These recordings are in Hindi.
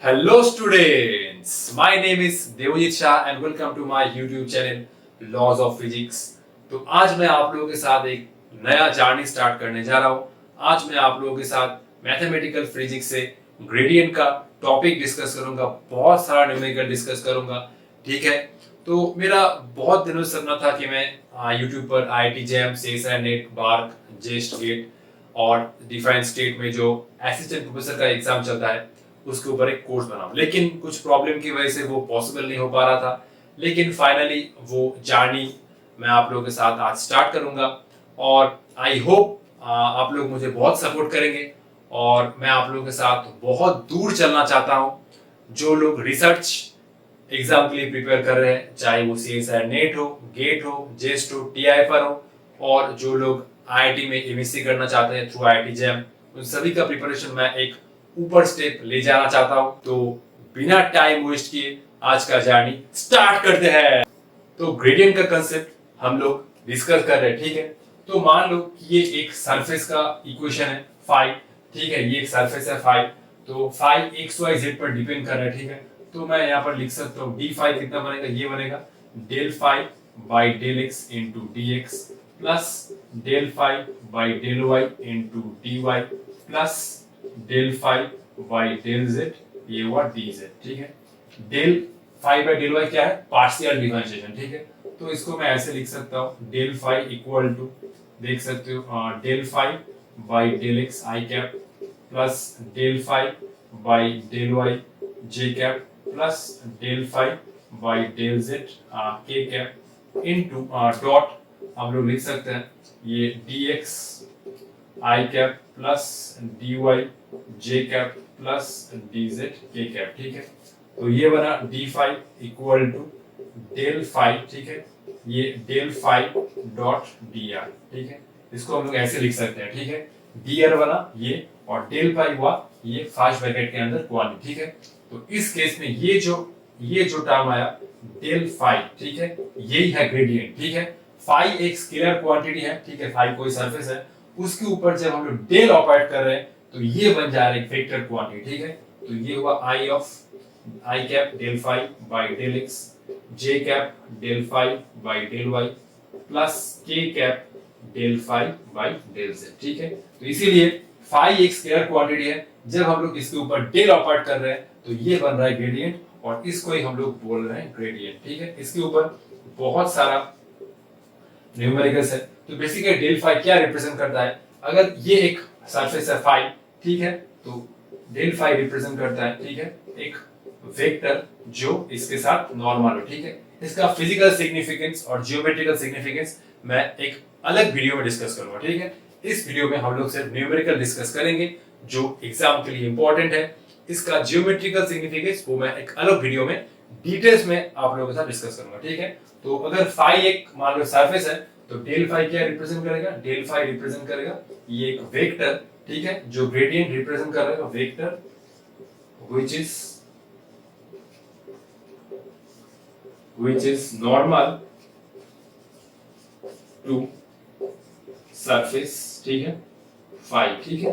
Hello students, my name is Devojit Shah and welcome to my YouTube channel Laws of Physics। तो आज मैं आप लोगों के साथ एक नया जर्नी स्टार्ट करने जा रहा हूँ। आज मैं आप लोगों के साथ मैथमेटिकल फिजिक्स से ग्रेडियंट का टॉपिक डिस्कस करूंगा, बहुत सारा न्यूमेरिकल डिस्कस करूंगा। ठीक है, तो मेरा बहुत दिनों से सपना था कि मैं YouTube पर IIT JAM, CSIR NET, BARC, JEST GATE और डिफाइंड स्टेट में जो असिस्टेंट प्रोफेसर का एग्जाम चलता है उसके ऊपर एक कोर्स बनाऊं, लेकिन कुछ प्रॉब्लम की वजह से वो पॉसिबल नहीं हो पा रहा था। लेकिन फाइनली वो जर्नी मैं आप लोगों के साथ आज स्टार्ट करूंगा और आई होप आप लोग मुझे बहुत सपोर्ट करेंगे और मैं आप लोगों के साथ बहुत दूर चलना चाहता हूं। जो लोग रिसर्च एग्जाम के लिए प्रिपेयर कर रहे हैं, चाहे वो CSIR नेट हो, गेट हो, जेस्ट हो, TIFR हो, और जो लोग IIT में MSc करना चाहते हैं थ्रू IIT जैम, उन सभी का प्रिपरेशन मैं एक ऊपर स्टेप ले जाना चाहता हूं। तो बिना टाइम वेस्ट किए आज का जर्नी स्टार्ट करते हैं। तो ग्रेडियंट का कंसेप्ट हम लोग डिस्कस कर रहे हैं। ठीक है, तो मान लो कि ये एक सरफेस का इक्वेशन है फाई। ठीक है, ये एक सरफेस है फाई, तो फाई एक्स वाई जेड पर डिपेंड कर रहा है। ठीक है, तो मैं यहाँ पर लिख सकता हूँ डी फाई कितना बनेगा, ये बनेगा del phi by del x into d x plus del phi by del y into d y plus del phi by del Z, ये हुआ डी जेड। ठीक है, del phi by del y क्या है, पार्शियल डिफरेंशिएशन। ठीक है, तो इसको मैं ऐसे लिख सकता हूँ डेल फाई इक्वल टू, देख सकते हो, del phi by del x I cap plus del phi by del Y J cap plus del phi by del Z के कैप इनटू डॉट हम लोग लिख सकते हैं ये डी एक्स आई कैप प्लस डी वाई जे कैप प्लस डी जेड के कैप। ठीक है, तो ये बना d phi equal to del phi. ठीक है, ये del phi dot d r. ठीक है, इसको हम लोग ऐसे लिख सकते हैं। ठीक है, डी आर बना ये और डेल फाई हुआ ये फर्स्ट ब्रैकेट के अंदर क्वांटिटी। ठीक है, तो इस केस में ये जो टर्म आया डेल फाई, ठीक है, यही है ग्रेडियंट। ठीक है, फाई एक स्केलर क्वांटिटी है। ठीक है, फाई कोई सरफेस है, उसके ऊपर जब हम लोग डेल ऑपरेट कर रहे हैं तो ये बन जा रहा है एक वेक्टर क्वांटिटी। ठीक है, तो ये हुआ I of I cap del phi by del x J cap del phi by del Y plus K cap del phi by del Z. ठीक है, तो इसीलिए फाई एक स्केलर क्वांटिटी है, जब हम लोग इसके ऊपर डेल ऑपरेट कर रहे हैं तो ये बन रहा है ग्रेडियंट और इसको ही हम लोग बोल रहे हैं ग्रेडियंट। ठीक है, इसके ऊपर बहुत सारा न्यूमेरिकल्स है। तो बेसिकली डेल फाई क्या रिप्रेजेंट करता है, अगर ये एक सरफेस है फाई, ठीक है, तो डेल फाई रिप्रेजेंट करता है, ठीक है, एक वेक्टर जो इसके साथ नॉर्मल हो। ठीक है, इसका फिजिकल सिग्निफिकेंस और जियोमेट्रिकल सिग्निफिकेंस मैं एक अलग वीडियो में डिस्कस करूंगा। ठीक है, इस वीडियो में हम लोग सिर्फ न्यूमेरिकल डिस्कस करेंगे जो एग्जाम के लिए इंपॉर्टेंट है। इसका जियोमेट्रिकल सिग्निफिकेंस वो मैं एक अलग वीडियो में डिटेल्स में आप लोगों के साथ डिस्कस करूंगा। ठीक है, तो अगर फाई एक मान लो सरफेस है तो डेल फाई क्या रिप्रेजेंट करेगा, डेल फाई रिप्रेजेंट करेगा ये एक वेक्टर। ठीक है, जो ग्रेडियंट रिप्रेजेंट कर रहा है vector which is normal to surface। ठीक है, फाई। ठीक है,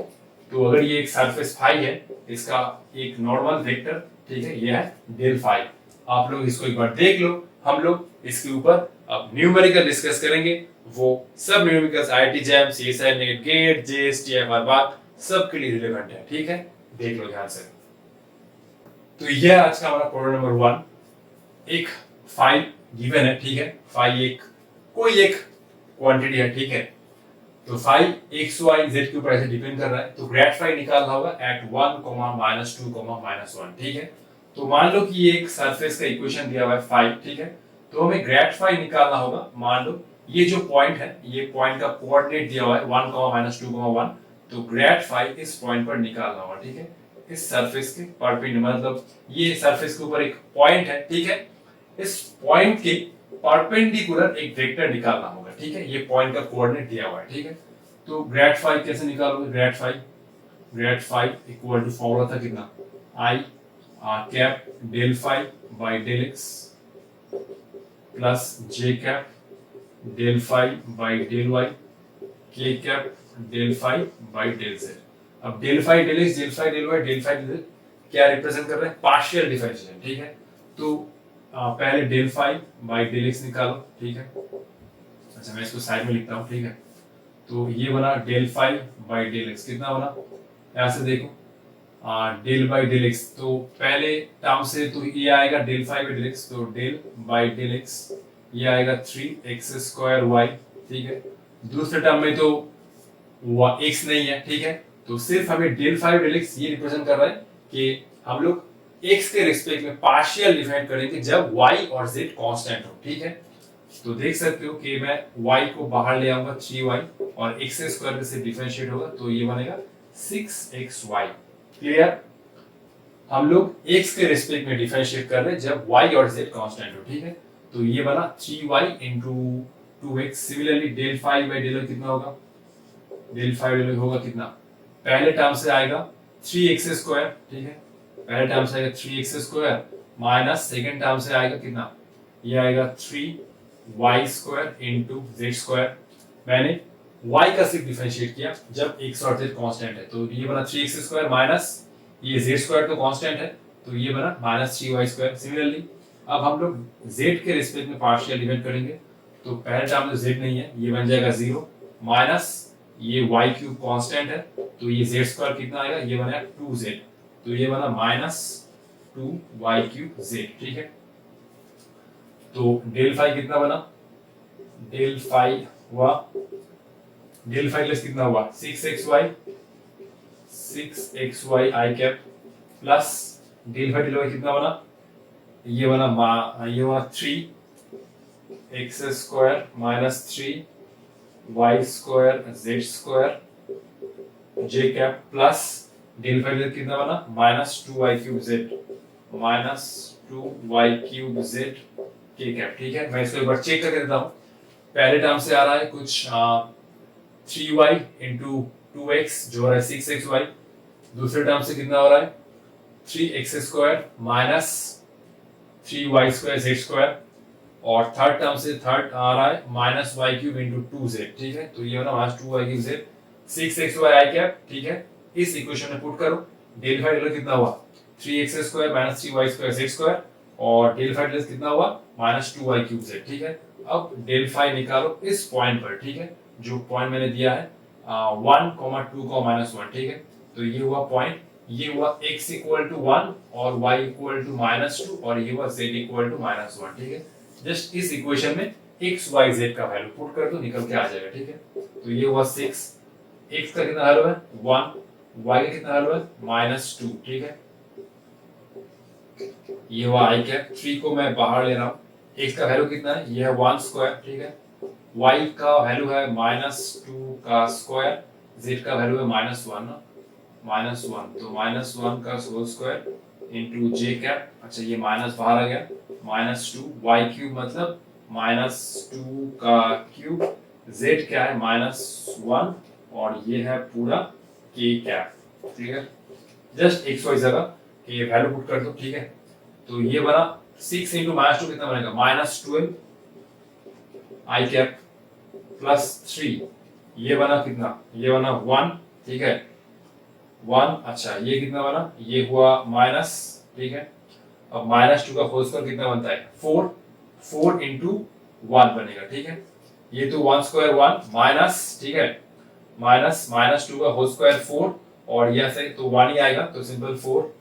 तो अगर ये एक सरफेस फाई है, इसका एक नॉर्मल वेक्टर, ठीक है, ये है डेल फाई। आप लोग इसको एक बार देख लो, हम लोग इसके ऊपर अब न्यूमेरिकल डिस्कस करेंगे। वो सब numericals IIT JAM, CSIR NET, GATE, JEST, TIFR बात सब के लिए रिलेवेंट है। ठीक है, देख लो ध्यान से। तो यह आज का हमारा प्रॉब्लम नंबर 1। एक फाई गिवन है। ठीक है, फाई एक कोई एक क्वांटिटी है। ठीक है, तो फाई एक्स वाई जेड के ऊपर ऐसे डिपेंड कर रहा है, तो ग्रेड फाई निकालना होगा एट 1, -2, -1। ठीक है, तो मान लो कि ये एक सरफेस का इक्वेशन दिया हुआ है फाई। ठीक है, तो हमें ग्रेड फाई निकालना होगा। मान लो ये जो पॉइंट है, ये पॉइंट का कोऑर्डिनेट दिया हुआ है 1, -2, 1, तो ग्रेड फाई इस पॉइंट पर निकालना होगा। ठीक है, इस सरफेस के परपेंडिकुलर, मतलब ये सरफेस के ऊपर एक पॉइंट है। ठीक है, इस पॉइंट के परपेंडिकुलर एक वेक्टर निकालना होगा। ठीक है, ये पॉइंट का कोऑर्डिनेट दिया हुआ है। ठीक है, तो ग्रेड फाई कैसे निकालोगे, grad phi equal to formula था कितना, I cap del phi by del X plus J cap del phi by del Y K cap del phi by del Z. अब del phi del X, del phi del Y, del phi del Z, क्या रिप्रेजेंट कर रहे हैं, पार्शियल डिफरेंशिएशन, ठीक है। तो पहले del phi by del X निकालो, ठीक है। अच्छा मैं इसको साइड में लिखता हूँ, ठीक है। तो ये बना del phi by del x, कितना बना, यहाँ से देखो डेल बाई डेल एक्स, तो पहले टर्म से तो ये आएगा del phi by del x, तो डेल बाई डेल एक्स ये आएगा 3x² y, ठीक है। दूसरे टर्म में तो x नहीं है, ठीक है। तो सिर्फ हमें डेल फाई डेल एक्स ये रिप्रेजेंट कर रहा है कि हम लोग x के रिस्पेक्ट में पार्शियल डिफाइन करेंगे जब y और z कांस्टेंट हो, ठीक है। तो देख सकते हो कि मैं y को बाहर ले आऊंगा 3y और x² से डिफरेंशिएट होगा तो ये बनेगा 6xy। क्लियर, हम लोग x के रिस्पेक्ट में डिफरेंशिएट कर रहे हैं जब y और z कांस्टेंट हो, ठीक है। तो ये बना 3y into 2x। Similarly del phi by del y कितना होगा, डेल फाई डेल y होगा कितना, पहले टर्म से आएगा 3x², ठीक है। पहले टर्म से आएगा 3x² माइनस सेकेंड टर्म से आएगा कितना, ये आएगा 3y² इंटू z²। मैंने y का सिर्फ डिफरेंशिएट किया जब x और z कांस्टेंट है, तो ये बना 3x² माइनस ये z² तो कांस्टेंट है तो ये बना माइनस 3y²। सिमिलरली अब हम लोग z के रिस्पेक्ट में पार्शियल डिफाइन करेंगे, तो पहले टर्म में z नहीं है ये बन जाएगा 0 माइनस ये y³ कांस्टेंट है तो ये z² कितना आएगा, ये बना 2z, तो ये बना माइनस 2y³z, ठीक है। तो डेल फाई कितना बना, डेल फाई हुआ, डेल फाई प्लस कितना हुआ 6xy I cap plus del phi del Y कितना बना, ये बना 3x² minus 3y² z² j cap plus del phi del कितना बना minus 2y³z minus 2y³z k cap, ठीक है। मैं इसको एक बार चेक करके देता हूँ। पहले टर्म से आ रहा है कुछ 3y इंटू 2x जो हो रहा है 6xy, दूसरे टर्म से कितना हो रहा है 3x² माइनस 3y² z², और थर्ड टर्म से थर्ड आ रहा है माइनस y³ इंटू 2z, ठीक है। तो ये होना minus 2y³z 6xy I cap, ठीक है। इस इक्वेशन में पुट करो, डेल फाई डेल कितना हुआ 3x² माइनस 3y² z² और डेल फाई डेल कितना हुआ माइनस 2y³z, ठीक है। अब डेल फाई निकालो इस पॉइंट पर, ठीक है, जो पॉइंट मैंने दिया है 1, 2, -1, ठीक है। तो ये हुआ पॉइंट, ये हुआ x इक्वल टू 1 और y इक्वल टू -2 और ये हुआ z इक्वल टू -1, ठीक है। जस्ट इस इक्वेशन में x y z का वैल्यू पुट कर दो, निकल के आ जाएगा, ठीक है। तो ये हुआ 6, x का कितना वैल्यू है 1, y का कितना वैल्यू है -2, ठीक है। ये हुआ i कैप, 3 को मैं बाहर ले रहा हूँ, x का वैल्यू कितना है, ये है 1², ठीक है। y का वैल्यू है -2 का स्क्वायर, z का वैल्यू है -1 ना, -1, तो -1 का whole square into j cap, अच्छा ये माइनस बाहर आ गया, -2 y³ मतलब -2 का क्यूब, z क्या है -1 और ये है पूरा k कैप, ठीक है। जस्ट x y जगह ये वैल्यू पुट कर दो, ठीक है। तो ये बना 6 इंटू -2 कितना बनेगा -12 आई कैप प्लस 3, ये बना कितना, ये बना 1, ठीक है 1, अच्छा ये कितना बना, ये हुआ माइनस, ठीक है। अब -2 का होल स्क्वायर कितना बनता है 4 इंटू 1 बनेगा, ठीक है। ये तो 1² 1 माइनस, ठीक है, माइनस -2 का होल स्क्वायर 4 और यह से तो 1 ही आएगा, तो सिंपल 4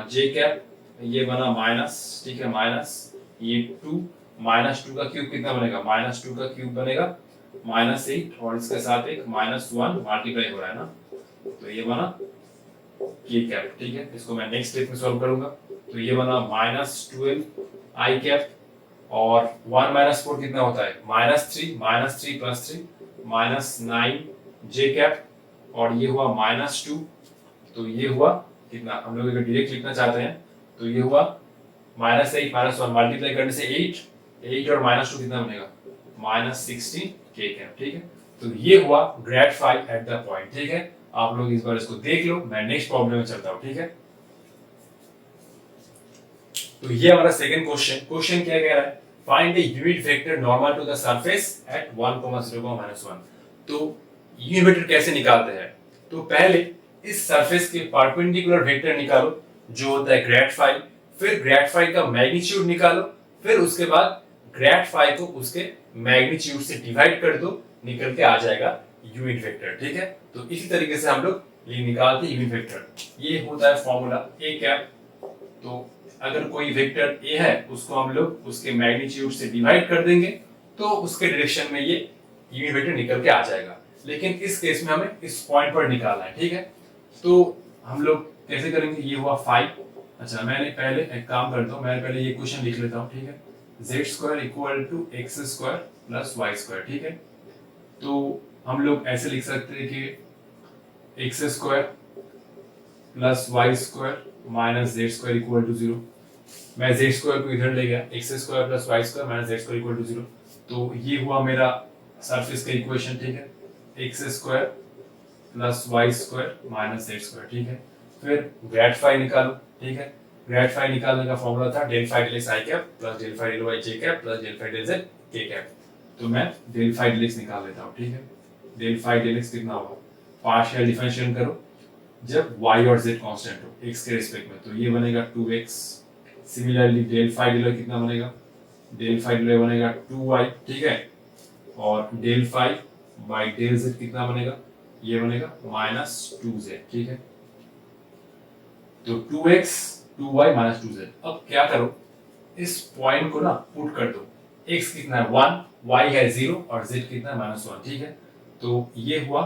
j कैप, ये बना माइनस, ठीक है, माइनस ये 2 -2 का क्यूब कितना बनेगा, -2 का क्यूब बनेगा -8 और इसके साथ एक -1 मल्टीप्लाई हो रहा है ना, तो ये बना k कैप, ठीक है। इसको मैं नेक्स्ट स्टेप में सॉल्व करूंगा, तो ये बना -12 i कैप और 1 - 4 कितना होता है -3 प्लस 3 -9 j कैप और ये हुआ -2, तो ये हुआ कितना, हम लोग अगर डायरेक्ट लिखना चाहते हैं तो ये हुआ -8 -1 मल्टीप्लाई करने से 8 और -2 कितना बनेगा -16 k कैप, ठीक है। तो ये हुआ grad phi at the point, ठीक है। आप लोग इस बार इसको देख लो, मैं नेक्स्ट प्रॉब्लम में चलता हूं, ठीक है। तो ये हमारा सेकंड क्वेश्चन क्या कह रहा है, find the unit vector normal to the surface at 1, 0, -1। तो यूनिट वेक्टर कैसे निकालते हैं, तो पहले इस सरफेस के परपेंडिकुलर वेक्टर निकालो जो होता है ग्रेड फाई, फिर ग्रेड फाई का मैग्नीट्यूड निकालो, फिर उसके बाद ग्रेड फाई को उसके मैग्नीट्यूड से डिवाइड कर दो, निकल के आ जाएगा यूनिट वेक्टर। ठीक है, तो इसी तरीके से हम लोग ये निकालते हैं यूनिट वेक्टर। ये होता है फॉर्मूला ए कैप। तो अगर कोई वेक्टर ए है उसको हम लोग उसके मैग्नीट्यूड से डिवाइड कर देंगे तो उसके डायरेक्शन में ये यूनिट वेक्टर निकल के आ जाएगा। लेकिन इस केस में हमें इस पॉइंट पर निकालना है। ठीक है, तो हम लोग कैसे करेंगे, ये हुआ 5। अच्छा, मैंने पहले एक काम करता हूँ, मैं पहले ये क्वेश्चन लिख लेता हूँ। ठीक है, z² equal to x² plus y²। ठीक है, तो हम लोग ऐसे लिख सकते हैं कि x² plus y² minus z² equal to 0। मैं z² को इधर ले गया, x² plus y² minus z² equal to 0। तो ये हुआ मेरा सरफेस का इक्वेशन। ठीक है, x² plus y² minus z²। ठीक है, फिर ग्रेड फाई निकालो। ठीक है, ग्रेड फाई निकालने का फॉर्मूला था डेल फाई डेल एक्स आई cap plus del phi del Y जे cap plus del phi del Z के कैप। तो मैं डेल फाई डेल एक्स निकाल लेता हूँ। ठीक है, डेल फाई डेल एक्स कितना होगा, पार्शियल डिफरेंशिएट करो जब y और z कांस्टेंट हो x के रिस्पेक्ट में, तो ये बनेगा 2x। Similarly del phi del Y कितना बनेगा, डेल फाई डेल वाई बनेगा 2y। ठीक है, और del phi by del z कितना बनेगा, ये बनेगा माइनस 2z। ठीक है, तो 2x 2y माइनस 2z। अब क्या करो, इस पॉइंट को ना पुट कर दो। x कितना है 1, y है 0 और z कितना है -1। ठीक है, तो ये हुआ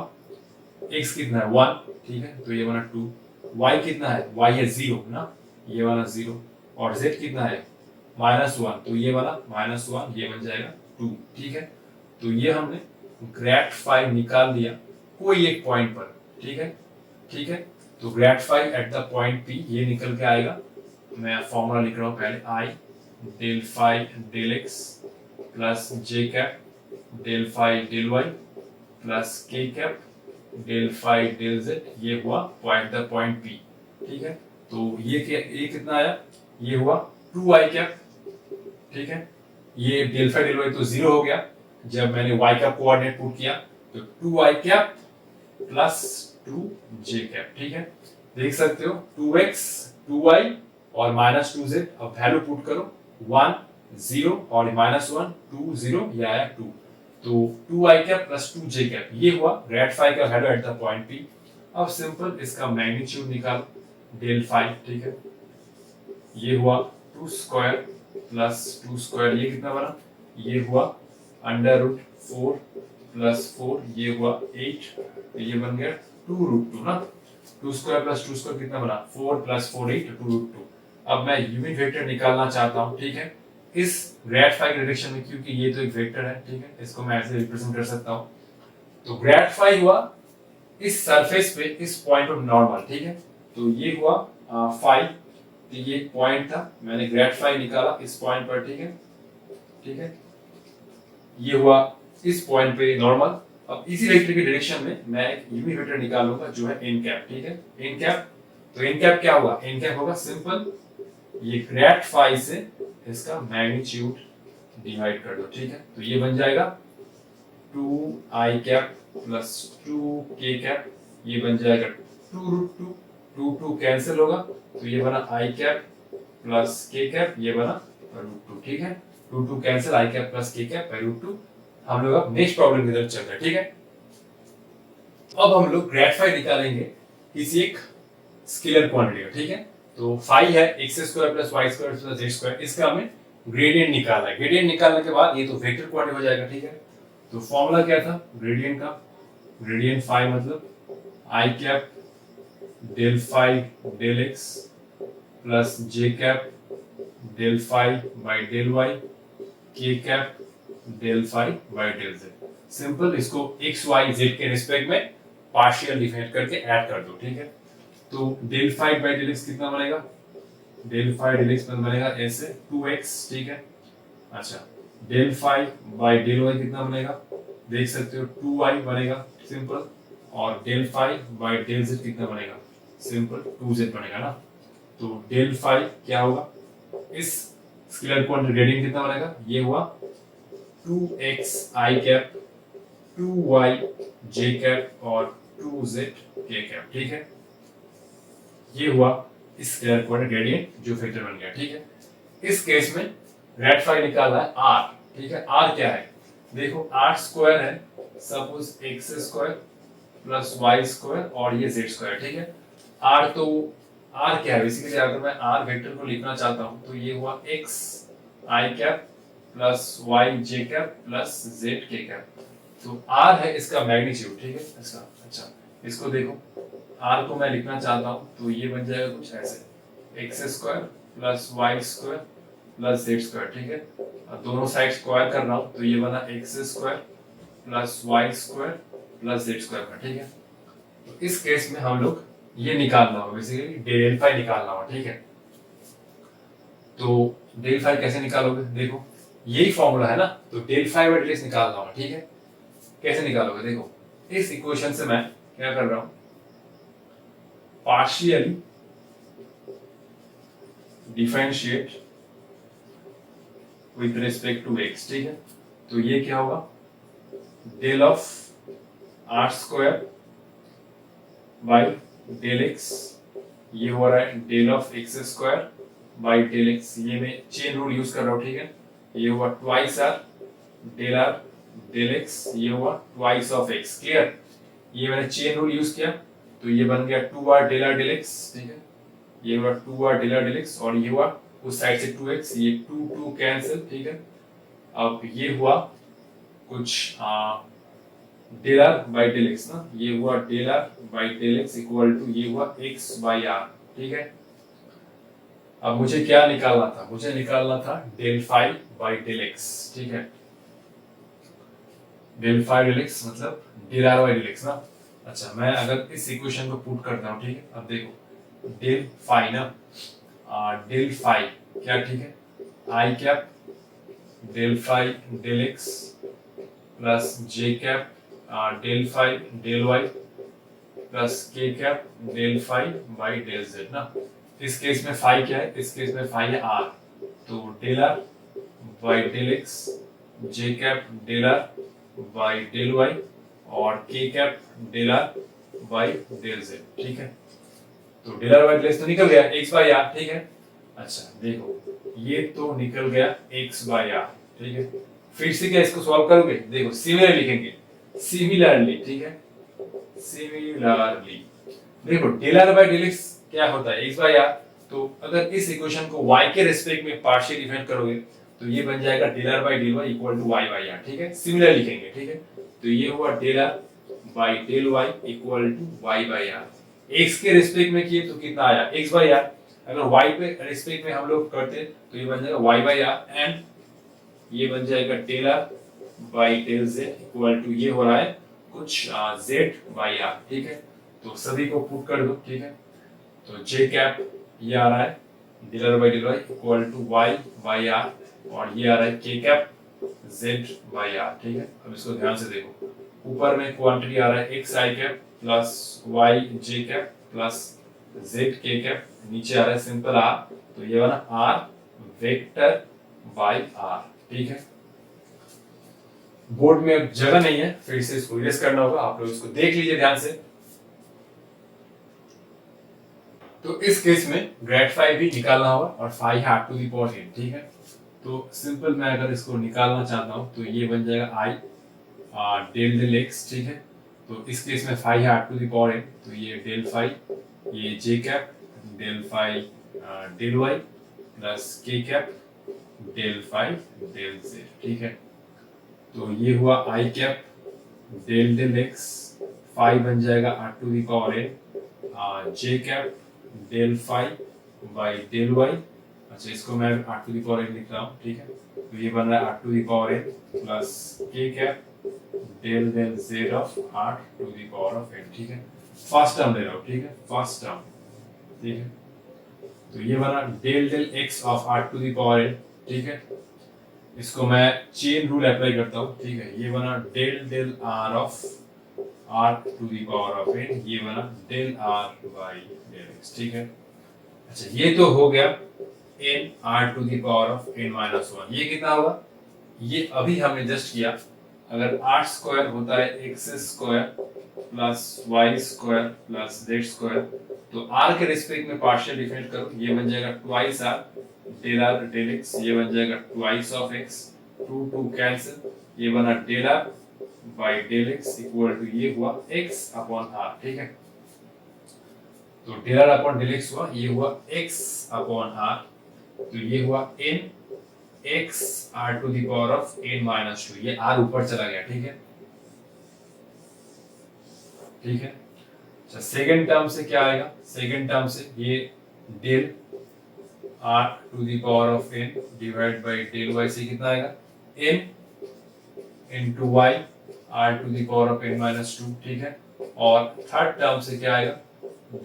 x कितना है 1। ठीक है, तो ये बना 2। y कितना है, y है 0 ना, ये वाला 0 और z कितना है -1, तो ये वाला -1, ये बन जाएगा 2। ठीक है, तो ये हमने ग्रेड फाई निकाल दिया कोई एक पॉइंट पर। ठीक है, ठीक है, तो grad phi at the point P ये निकल के आएगा। मैं फॉर्मूला लिख रहा हूँ पहले, I del phi del X plus J cap del phi del Y plus K cap del phi del Z. ये हुआ पॉइंट द पॉइंट P। ठीक है, तो ये कितना आया, ये हुआ 2y कैप। ठीक है, ये डेल फाई डेल वाई तो 0 हो गया जब मैंने y का कोऑर्डिनेट पुट किया, तो 2y cap plus 2j cap. ठीक है, देख सकते हो 2x 2y और माइनस 2z। अब वैल्यू पुट करो 1 0 और -1 2 0, ये आया 2। तो 2y cap plus 2j cap, ये हुआ ग्रेड फाई का value eight the point P। अब सिंपल इसका मैग्नीट्यूड निकालो डेल फाई। ठीक है, ये हुआ 2² प्लस 2², ये कितना बना, ये हुआ √4 प्लस 4, ये हुआ 8, तो ये बन गया 2√2 ना। 2² प्लस 2² कितना बना, 4 प्लस 4 8, 2√2। अब मैं यूनिट वेक्टर निकालना चाहता हूँ। ठीक है, इस ग्रेड फाई डायरेक्शन में, क्योंकि ये तो एक वेक्टर है। ठीक है, इसको मैं ऐसे रिप्रेजेंट कर सकता हूँ। तो ग्रेड फाई हुआ इस सरफेस पे, इस पॉइंट पर नॉर्मल। ठीक है, तो ये हुआ फाई, तो ये पॉइंट था, मैंने ग्रेड फाई निकाला इस पॉइंट पर। ठीक है, ठीक है, ये हुआ इस पॉइंट पे नॉर्मल। अब इसी वेक्टर की डायरेक्शन में मैं एक यूनिट वेक्टर निकालूंगा जो है n कैप। ठीक है, n कैप, तो n कैप क्या होगा, n कैप होगा सिंपल ये ग्रेड फाई से इसका मैग्नीट्यूड डिवाइड कर दो। ठीक है, तो ये बन जाएगा 2i cap plus 2k cap, ये बन जाएगा 2√2, 2 कैंसिल होगा, तो ये बना i cap plus k cap, ये बना √2। ठीक है, 2 cancel, i cap plus k cap by √2। हम लोग अब नेक्स्ट प्रॉब्लम की तरफ चल रहे हैं। ठीक है, अब हम लोग ग्रेड फाई निकालेंगे किसी एक स्केलर क्वांटिटी का। ठीक है, तो फाई है x² plus y² plus z², इसका हमें ग्रेडियंट निकालना है। ग्रेडियंट निकालने के बाद ये तो वेक्टर क्वांटिटी हो जाएगा। ठीक है, तो फॉर्मूला क्या था ग्रेडियंट का, ग्रेडियंट फाई मतलब i cap del phi del x plus j cap del phi by del y k cap del phi by del z। Simple, इसको x y z के रिस्पेक्ट में पार्शियल डिफाइन करके ऐड कर दो। ठीक है, तो del phi by del x कितना बनेगा, डेल फाई डेल x बनेगा ऐसे 2x। ठीक है, अच्छा, del phi by del y कितना बनेगा, देख सकते हो 2y बनेगा सिंपल, और del phi by del z कितना बनेगा, सिंपल 2z बनेगा ना। तो डेल फाई क्या होगा, इस स्केलर क्वांटिटी ग्रेडियंट कितना बनेगा, ये हुआ 2x i cap 2y j cap और 2z k कैप। ठीक है, ये हुआ स्क्वायर कोऑर्डिनेट ग्रेडियंट जो वेक्टर बन गया, ठीक है। इस केस में ग्रेड फाई निकालना है आर, ठीक है। आर क्या है, देखो आर स्क्वायर है, suppose x square plus Y square और ये जेड स्क्वायर, ठीक है। आर तो आर क्या है, बेसिकली अगर मैं आर वेक्टर को लिखना चाहता हूं तो ये हुआ एक्स आई कैप प्लस वाई जे कैप प्लस जेड के कैप। तो आर है इसका मैग्नीट्यूड, ठीक है इसका। अच्छा इसको देखो, आर को मैं लिखना चाहता हूं तो ये बन जाएगा कुछ ऐसे, x square plus Y square plus Z square, ठीक है। अब दोनों साइड स्क्वायर कर रहा हूं तो ये बना x square plus Y square plus Z square का, ठीक है। तो इस केस में हम लोग ये निकालना होगा, बेसिकली डेल फाई निकालना होगा, ठीक है। तो डेल फाई कैसे निकालोगे, देखो यही फॉर्मूला है ना, तो del phi by del x निकालना होगा, ठीक है। कैसे निकालोगे, देखो इस इक्वेशन से मैं क्या कर रहा हूं, partially differentiate with respect to x, ठीक है। तो ये क्या होगा, del of r square by del x, ये हो रहा है del of x square by del x, ये मैं चेन रूल यूज कर रहा हूं, ठीक है। ये हुआ ट्वाइस आर डेल एक्स, ये हुआ ट्वाइस ऑफ एक्स, क्लियर। ये मैंने चेन रूल यूज किया तो ये बन गया 2r डेल एक्स, ठीक है। ये हुआ 2r डेल एक्स और ये हुआ उस साइड से 2x, ये 2 कैंसिल, ठीक है। अब ये हुआ कुछ del r by del x ना, ये हुआ del r by del x equal to ये हुआ x बाई आर, ठीक है। अब मुझे क्या निकालना था, मुझे निकालना था del phi by del x, ठीक है। डेल फाई डेल एक्स मतलब del r by del x ना। अच्छा मैं अगर इस इक्वेशन को पुट करता हूँ, ठीक है। अब देखो डेल फाई ना, डेल फाई क्या, ठीक है, I cap del phi del X plus J cap del phi del Y plus K cap del phi by del Z ना। इस केस में फाई क्या है, इस केस में फाई है आर, तो del r by del x, J cap del r by del y और k cap del r by del Z, ठीक है। तो del r by del x तो निकल गया x बाई आर, ठीक है। अच्छा देखो ये तो निकल गया x बाई आर, ठीक है। फिर से क्या इसको सॉल्व करोगे, देखो सिमिलर लिखेंगे, सिमिलरली, ठीक है, सिमिलरली। देखो del r by del x क्या होता है, x बाई आर। तो अगर इस इक्वेशन को y के रिस्पेक्ट में पार्शियल डिफाइन करोगे तो ये बन जाएगा del r by del y equal to y by are, ठीक है। सिमिलर लिखेंगे, ठीक है। तो ये हुआ del r by del y equal to y by r. x के रिस्पेक्ट में किए तो कितना आया, x बाई आर। अगर y पे रिस्पेक्ट में हम लोग करते तो ये बन जाएगा y बाई आर एंड ये बन जाएगा del r by del z equal to ये हो रहा है कुछ z बाई आर, ठीक है। तो सभी को पुट कर दो, ठीक है। तो j कैप ये आ रहा है del r by del y equal to y by r और ये आ रहा है k cap z by are, ठीक है। अब इसको ध्यान से देखो, ऊपर में क्वांटिटी आ रहा है x i cap plus y j cap plus z k cap, नीचे आ रहा है सिंपल r, तो ये वाला r वेक्टर बाई r, ठीक है। बोर्ड में अब जगह नहीं है, फिर से इसको इरेज करना होगा, आप लोग इसको देख लीजिए ध्यान से। तो इस केस में ग्रेड फाई भी निकालना होगा और फाई है टू द पावर n, ठीक है। तो सिंपल मैं अगर इसको निकालना चाहता हूं तो ये बन जाएगा i डेल डेल एक्स, ठीक है। तो इस केस में फाई है टू द पावर n, तो ये डेल फाई, ये J cap del phi del Y plus K cap del phi del Z, ठीक है। तो ये हुआ i cap del del X, phi बन जाएगा r to the power n, J cap del phi by del Y. अच्छा इसको मैं r to the power n लिख रहा हूँ, ठीक है। तो ये बन रहा है r to the power n plus k cap del del z of r to the power of n, ठीक है। फर्स्ट टर्म ले रहा हूँ, ठीक है, फर्स्ट टर्म, ठीक है। तो ये बना del del x of r to the power n, ठीक है। इसको मैं चेन रूल अप्लाई करता हूँ, ठीक है। ये बना del del r of r to the power of n, ये बना del r by del x, ठीक है। अच्छा ये तो हो गया n r to the power of n minus 1, ये कितना होगा, ये अभी हमने जस्ट किया। अगर r स्क्वायर होता है x square plus y square plus z square तो आर के रिस्पेक्ट में पार्शियल डिफरेंट करो, ये बन जाएगा twice r del r del x, ये बन जाएगा twice of x, two two cancel, ये बना del r by del x equal to ये हुआ एक्स अपॉन आर। ठीक है, तो del r upon del x हुआ, ये हुआ एक्स अपॉन आर, तो ये हुआ n x r to the power of n minus 2, ये r ऊपर चला गया। ठीक है, ठीक है। अच्छा, सेकंड टर्म से क्या आएगा, सेकंड टर्म से ये del r to the power of n divide by del y से कितना आएगा n into y r to the power of n minus 2। ठीक है, और थर्ड टर्म से क्या आएगा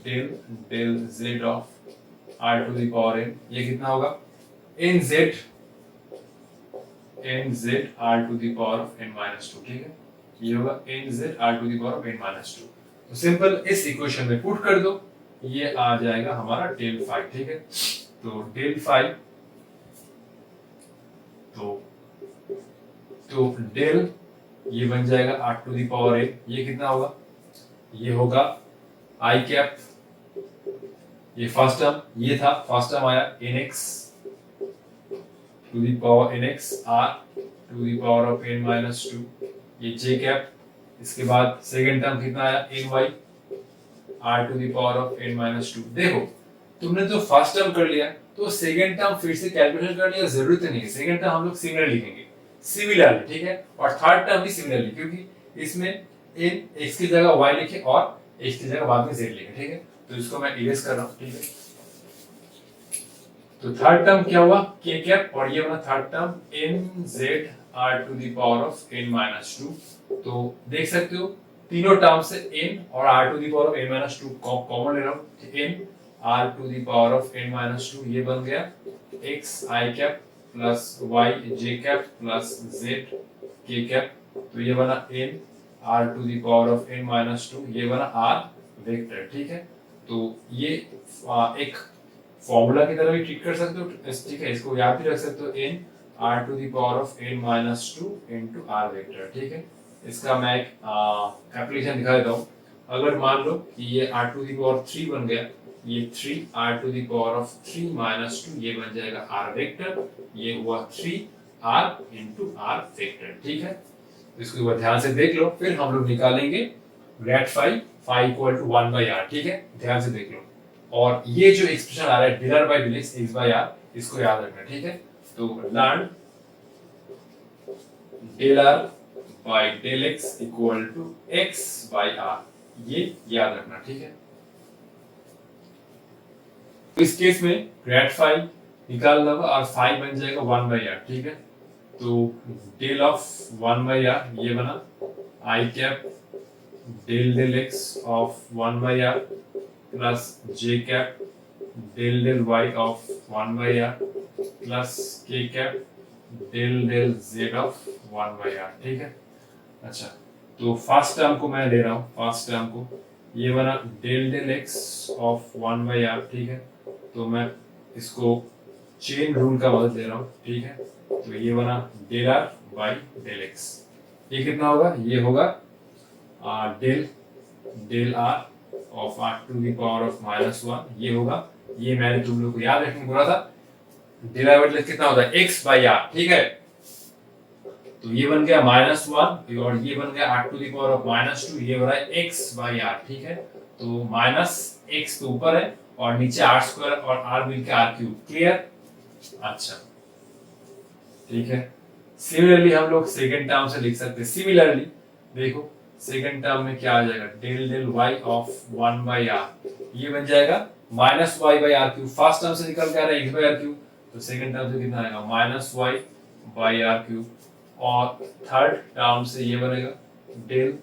del del z of r to the power n, ये कितना होगा nz r to the power of n minus 2। ठीक है, ये होगा nz r to the power of n minus 2। तो सिंपल इस इक्वेशन में पुट कर दो, ये आ जाएगा हमारा डेल 5। ठीक है, तो डेल 5 तो डेल ये बन जाएगा r to the power n, ये कितना होगा, ये होगा i कैप, ये फर्स्ट टर्म, ये था फर्स्ट टर्म आया nx to the power nx r to the power of n minus 2, ये j कैप, इसके बाद सेकंड टर्म कितना आया ny r to the power of n minus 2। देखो तुमने तो फर्स्ट टर्म कर लिया, तो सेकंड टर्म फिर से कैलकुलेशन करने की जरूरत नहीं है, सेकंड टर्म हम लोग सिमिलर लिखेंगे, सिमिलरली। ठीक है, और थर्ड टर्म भी सिमिलरली, क्योंकि इसमें n x की जगह y लिखे और x की जगह बाद में z लिखे। ठीक है, तो इसको मैं इरेज कर रहा हूँ। ठीक है, तो थर्ड टर्म क्या हुआ k कैप, और ये बना third term nz r to the power of n minus 2। तो देख सकते हो तीनों टर्म से n और r to the power of n minus 2 common ले रहा हूँ, n r to the power of n minus 2, ये बन गया x i cap plus y j cap plus z k cap, तो ये बना n r to the power of n minus 2, ये बना r वेक्टर। ठीक है, तो ये एक फॉर्मूला की तरह भी ट्रीट कर सकते हो। ठीक है, इसको याद भी रख सकते हो, n r to the power of n minus 2 into r vector. ठीक है, इसका मैं एक एप्लीकेशन दिखा देता हूँ। अगर मान लो कि ये r टू द पावर 3 बन गया, ये 3 r to the power of 3 minus 2, ये बन जाएगा r वेक्टर, ये हुआ 3r इनटू r वेक्टर। ठीक है, इसको एक बार ध्यान से देख लो, फिर हम लोग निकालेंगे grad phi equal to 1 by are. ठीक है, ध्यान से देख लो, और ये जो एक्सप्रेशन आ रहा है del r by del x x by r, इसको याद रखना। ठीक है, तो learn del r by del x equal to x by are, ये याद रखना। ठीक है, तो इस केस में ग्रेड फाई निकालना होगा और फाई बन जाएगा 1 बाई आर। ठीक है, तो डेल ऑफ 1 बाई आर ये बना I cap del del x of 1 by R plus J cap del del Y of 1 by R plus K cap del del Z of 1 by are. ठीक है, अच्छा, तो फर्स्ट टर्म को मैं ले रहा हूँ, फर्स्ट टर्म को ये बना del del x of 1 by are. ठीक है, तो मैं इसको चेन रूल का मदद ले रहा हूँ। ठीक है, तो ये बना del r by del x, ये कितना होगा, ये होगा del del r of r to the power of minus 1, ये होगा, ये मैंने तुम लोग को याद रखने को बोला था, डेल आर बाई कितना होता है x बाई आर। ठीक है, तो ये बन गया माइनस 1 और ये बन गया r to the power of minus 2, ये बन रहा है x बाई आर। ठीक है, तो माइनस x तो ऊपर है और नीचे आर स्क्वायर और आर मिलकर आर क्यूब। क्लियर? अच्छा, ठीक है, सिमिलरली हम लोग सेकंड टर्म से लिख सकते हैं। सिमिलरली देखो सेकंड टर्म में क्या आ जाएगा, del del y of 1 by are, ये बन जाएगा minus y by are cube. First term से निकल के आ रहा है x बाई आर क्यूब, तो सेकंड टर्म से कितना आएगा minus y by are cube, और थर्ड टर्म से ये बनेगा del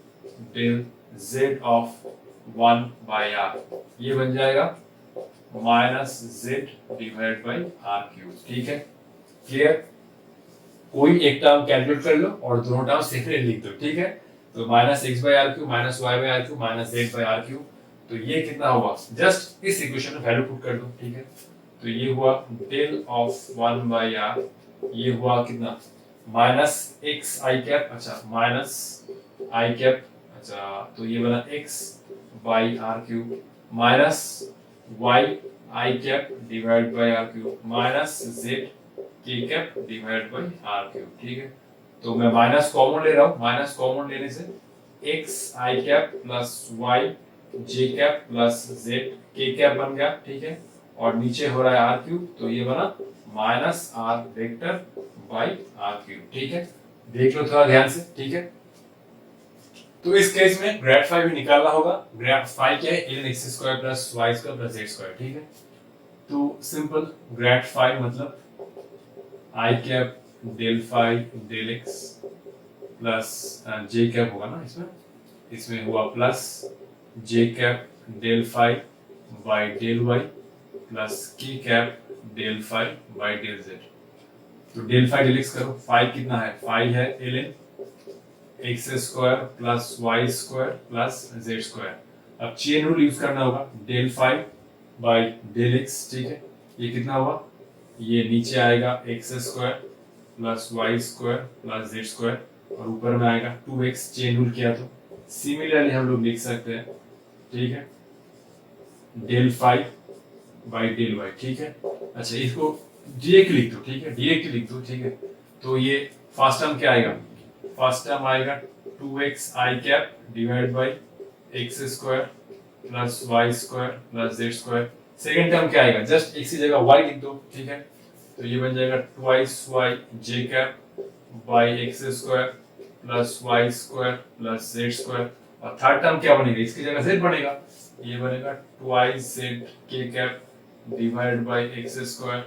del z of 1 by are, ये बन जाएगा minus z divide by are cube. ठीक है, क्लियर? कोई एक टर्म कैलकुलेट कर लो और दोनों टर्म सेपरेट लिख दो। ठीक है, तो minus x by are cube minus y by are cube minus z by are cube, तो ये कितना हुआ, जस्ट इस इक्वेशन में वैल्यू पुट कर दो। ठीक है, तो ये हुआ डेल ऑफ 1 बाई आर, ये हुआ कितना माइनस एक्स आई कैप, अच्छा माइनस आई कैप, अच्छा तो ये बना X by are cube minus Y I cap divide by are cube minus Z के cap divide by are cube. ठीक है, तो मैं माइनस कॉमन ले रहा हूँ, माइनस कॉमन लेने से एक्स आई कैप प्लस वाई जे कैप प्लस जेड के कैप बन गया। ठीक है, और नीचे हो रहा है आर क्यूब, तो ये बना minus r vector by are cube. ठीक है, देख लो थोड़ा ध्यान से। ठीक है, तो इस केस में ग्रेड फाई भी निकालना होगा। ग्रेड फाई क्या है, ln x square plus Y square plus Z square. ठीक है, तो सिंपल ग्रेड फाई मतलब I cap del phi del X plus J cap होगा ना, इसमें हुआ plus J cap del phi by del Y plus K cap del phi by del Z. तो डेल फाई डेल एक्स करो, फाई कितना है, फाई है ln X square plus Y square plus Z square. अब चेन रूल यूज करना होगा, del phi by del x. ठीक है, ये कितना हुआ, ये नीचे आएगा x square plus Y square plus Z square और ऊपर में आएगा 2x। चेन रूल किया तो सिमिलरली हम लोग लिख सकते हैं। ठीक है, del phi by del y. ठीक है, अच्छा इसको डायरेक्ट लिख दो। ठीक है, डायरेक्ट लिख दो। ठीक है, तो ये फर्स्ट टर्म क्या आएगा, फर्स्ट टर्म आएगा 2x i cap divide by x square plus Y square plus Z square. Second term क्या आएगा, जस्ट x की जगह y लिख दो। ठीक है, तो ये बन जाएगा twice y J cap by x square plus Y square plus Z square. और थर्ड टर्म क्या बनेगा, इसकी जगह z बनेगा, ये बनेगा ट्वाइस जेड के cap divide by x square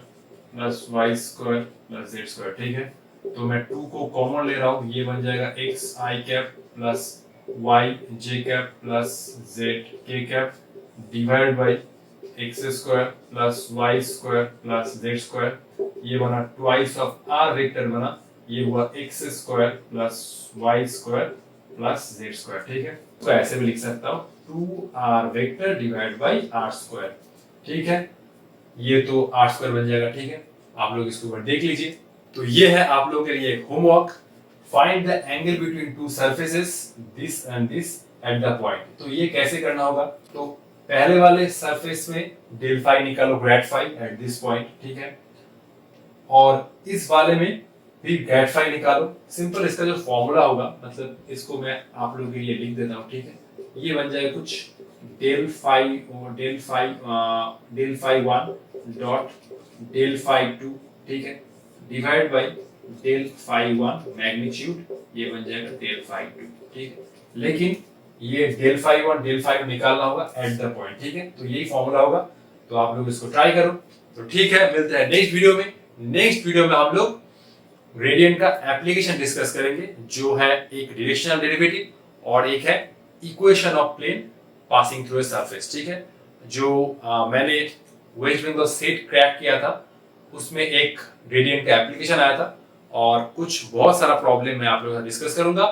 plus Y square plus Z square. ठीक है, तो मैं 2 को कॉमन ले रहा हूँ, ये बन जाएगा x i cap plus y j cap plus z k cap divide by x square plus Y square plus Z square. ये बना ट्वाइस ऑफ r वेक्टर बना, ये हुआ x square plus Y square plus Z square. ठीक है, तो ऐसे भी लिख सकता हूँ 2r vector divide by r square. ठीक है, ये तो r स्क्वायर बन जाएगा। ठीक है, आप लोग इसके ऊपर देख लीजिए। तो ये है आप लोगों के लिए एक homework, find the angle between two surfaces this and this eight the point. तो ये कैसे करना होगा, तो पहले वाले सरफेस में डेल फाई निकालो grad phi at this point. ठीक है, और इस वाले में भी ग्रेड फाई निकालो। सिंपल इसका जो फॉर्मूला होगा, मतलब इसको मैं आप लोगों के लिए लिख देता हूँ। ठीक है, ये बन जाएगा कुछ del phi one dot del phi two. ठीक है, divide by del phi one magnitude, ये बन जाएगा डेल फाई टू। ठीक है, लेकिन ये del phi one del phi two निकालना होगा एट द पॉइंट। ठीक है, तो यही फॉर्मूला होगा, तो आप लोग इसको ट्राई करो। तो ठीक है, मिलते हैं नेक्स्ट वीडियो में। नेक्स्ट वीडियो में हम लोग ग्रेडियंट का एप्लीकेशन डिस्कस करेंगे, जो है एक डायरेक्शनल डेरिवेटिव और एक है equation of plane passing through a surface. ठीक है, जो मैंने वेस्ट बंगाल सेट क्रैक किया था, उसमें एक ग्रेडियंट का एप्लीकेशन आया था और कुछ बहुत सारा प्रॉब्लम मैं आप लोगों के साथ डिस्कस करूंगा।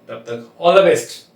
तब तक ऑल द बेस्ट।